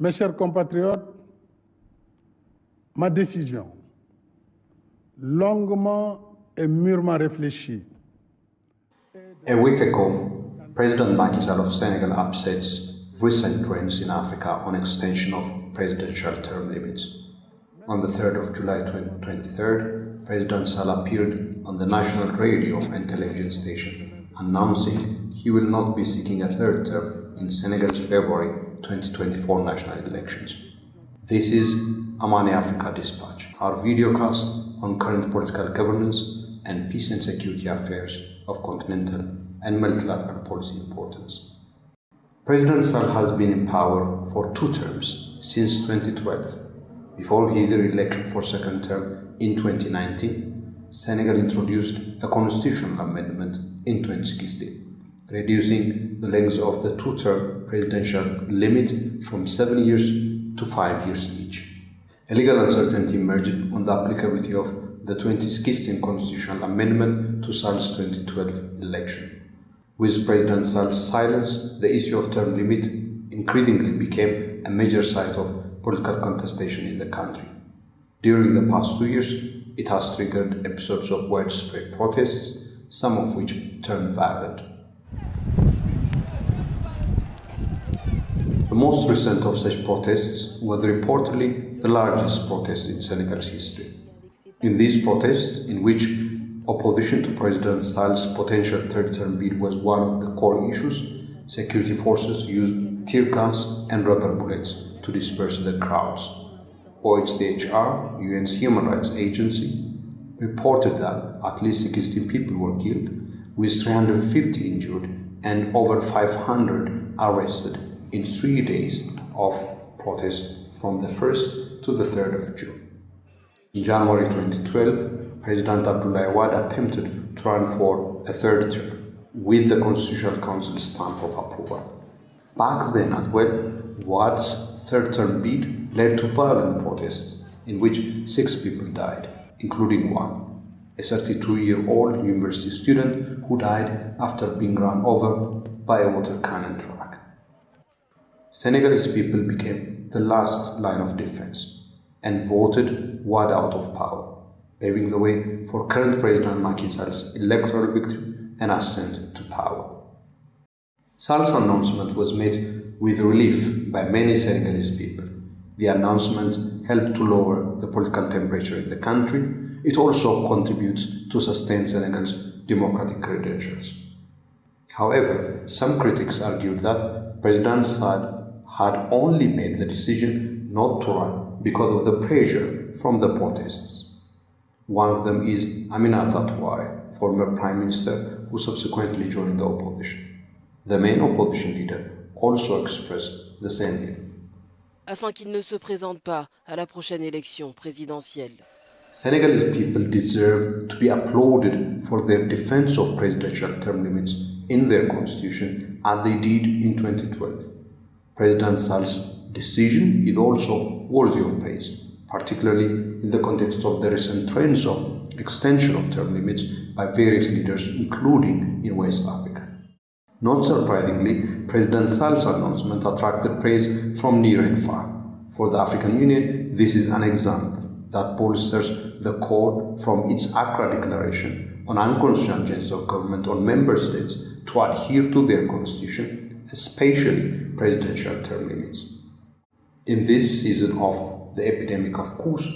Mes chers compatriotes, ma décision, longuement et mûrement réfléchie. A week ago, President Macky Sall of Senegal upsets recent trends in Africa on extension of presidential term limits. On the 3rd of July 2023, President Sall appeared on the national radio and television station, announcing he will not be seeking a third term in Senegal's February 2024 national elections. This is Amani Africa Dispatch, our videocast on current political governance and peace and security affairs of continental and multilateral policy importance. President Sall has been in power for 2 terms since 2012. Before his re-election for second term in 2019, Senegal introduced a constitutional amendment in 2016, reducing the length of the 2-term presidential limit from 7 years to 5 years each. A legal uncertainty emerged on the applicability of the 2016 constitutional amendment to Sall's 2012 election. With President Sall's silence, the issue of term limit increasingly became a major site of political contestation in the country. During the past 2 years, it has triggered episodes of widespread protests, some of which turned violent. The most recent of such protests was reportedly the largest protest in Senegal's history. In these protests, in which opposition to President Sall's potential third-term bid was one of the core issues, security forces used tear gas and rubber bullets to disperse the crowds. OHCHR, UN's human rights agency, reported that at least 16 people were killed, with 350 injured and over 500 arrested in 3 days of protest from the 1st to the 3rd of June. In January 2012, President Abdoulaye Wade attempted to run for a third term with the Constitutional Council's stamp of approval. Back then as well, Wade's third-term bid led to violent protests in which 6 people died, including one, a 32-year-old university student who died after being run over by a water cannon truck. Senegalese people became the last line of defense and voted Wade out of power, paving the way for current President Macky Sall's electoral victory and ascent to power. Sall's announcement was met with relief by many Senegalese people. The announcement helped to lower the political temperature in the country. It also contributes to sustain Senegal's democratic credentials. However, some critics argued that President Sall had only made the decision not to run because of the pressure from the protests. One of them is Aminata Touare, former Prime Minister who subsequently joined the opposition. The main opposition leader also expressed the same view. Afin qu'il ne se présente pas à la prochaine élection présidentielle. Senegalese people deserve to be applauded for their defense of presidential term limits in their constitution as they did in 2012. President Sall's decision is also worthy of praise, particularly in the context of the recent trends of extension of term limits by various leaders, including in West Africa. Not surprisingly, President Sall's announcement attracted praise from near and far. For the African Union, this is an example that bolsters the call from its Accra Declaration on unconstitutional changes of government on member states to adhere to their constitution, especially presidential term limits. In this season of the epidemic of coups,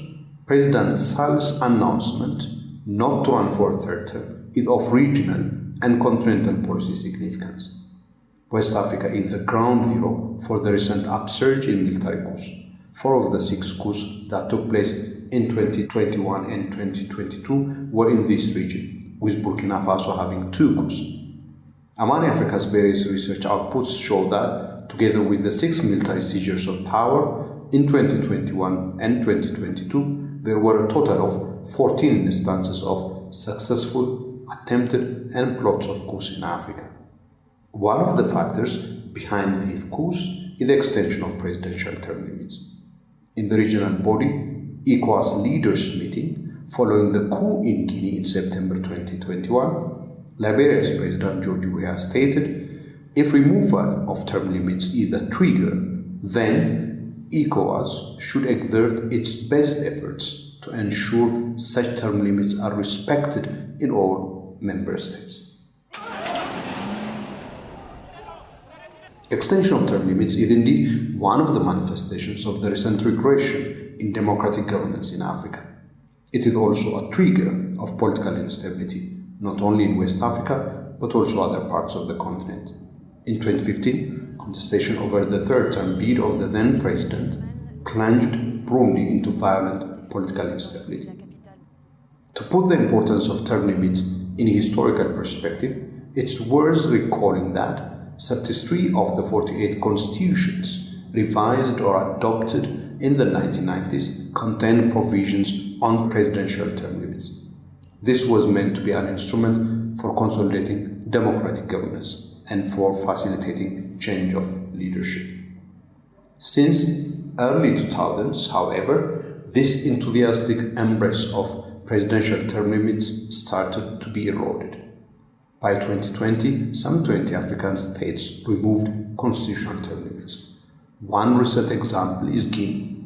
President Sall's announcement not to run for a third term is of regional and continental policy significance. West Africa is the ground zero for the recent upsurge in military coups. 4 of the 6 coups that took place in 2021 and 2022 were in this region, with Burkina Faso having 2 coups. Amani Africa's various research outputs show that, together with the 6 military seizures of power in 2021 and 2022, there were a total of 14 instances of successful, attempted and plots of coups in Africa. One of the factors behind these coups is the extension of presidential term limits. In the regional body, ECOWAS leaders meeting following the coup in Guinea in September 2021, Liberia's President George Weah stated, if removal of term limits is the trigger, then ECOWAS should exert its best efforts to ensure such term limits are respected in all member states. Extension of term limits is indeed one of the manifestations of the recent regression in democratic governance in Africa. It is also a trigger of political instability, not only in West Africa, but also other parts of the continent. In 2015, contestation over the third-term bid of the then president plunged Burundi into violent political instability. To put the importance of term limits in historical perspective, it's worth recalling that 33 of the 48 constitutions revised or adopted in the 1990s contained provisions on presidential term limits. This was meant to be an instrument for consolidating democratic governance and for facilitating change of leadership. Since early 2000s, however, this enthusiastic embrace of presidential term limits started to be eroded. By 2020, some 20 African states removed constitutional term limits. One recent example is Guinea,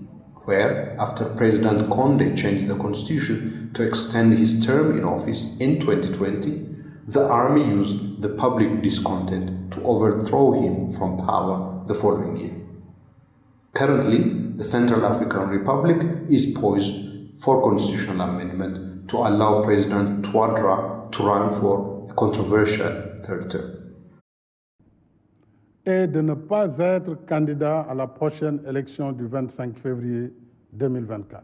where, after President Condé changed the constitution to extend his term in office in 2020, the army used the public discontent to overthrow him from power the following year. Currently, the Central African Republic is poised for constitutional amendment to allow President Touadéra to run for a controversial third term. Et de ne pas être candidat à la prochaine élection du 25 février 2024.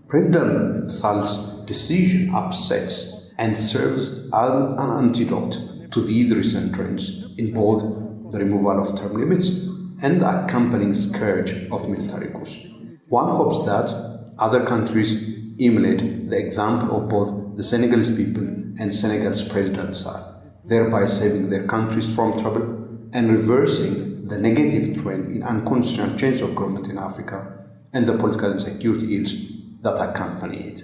President Sall's decision upsets and serves as an antidote to these recent trends in both the removal of term limits and the accompanying scourge of military coups. One hopes that other countries emulate the example of both the Senegalese people and Senegal's President Sall, thereby saving their countries from trouble and reversing the negative trend in unconstitutional change of government in Africa and the political insecurity ills that accompany it.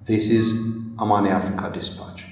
This is Amani Africa Dispatch.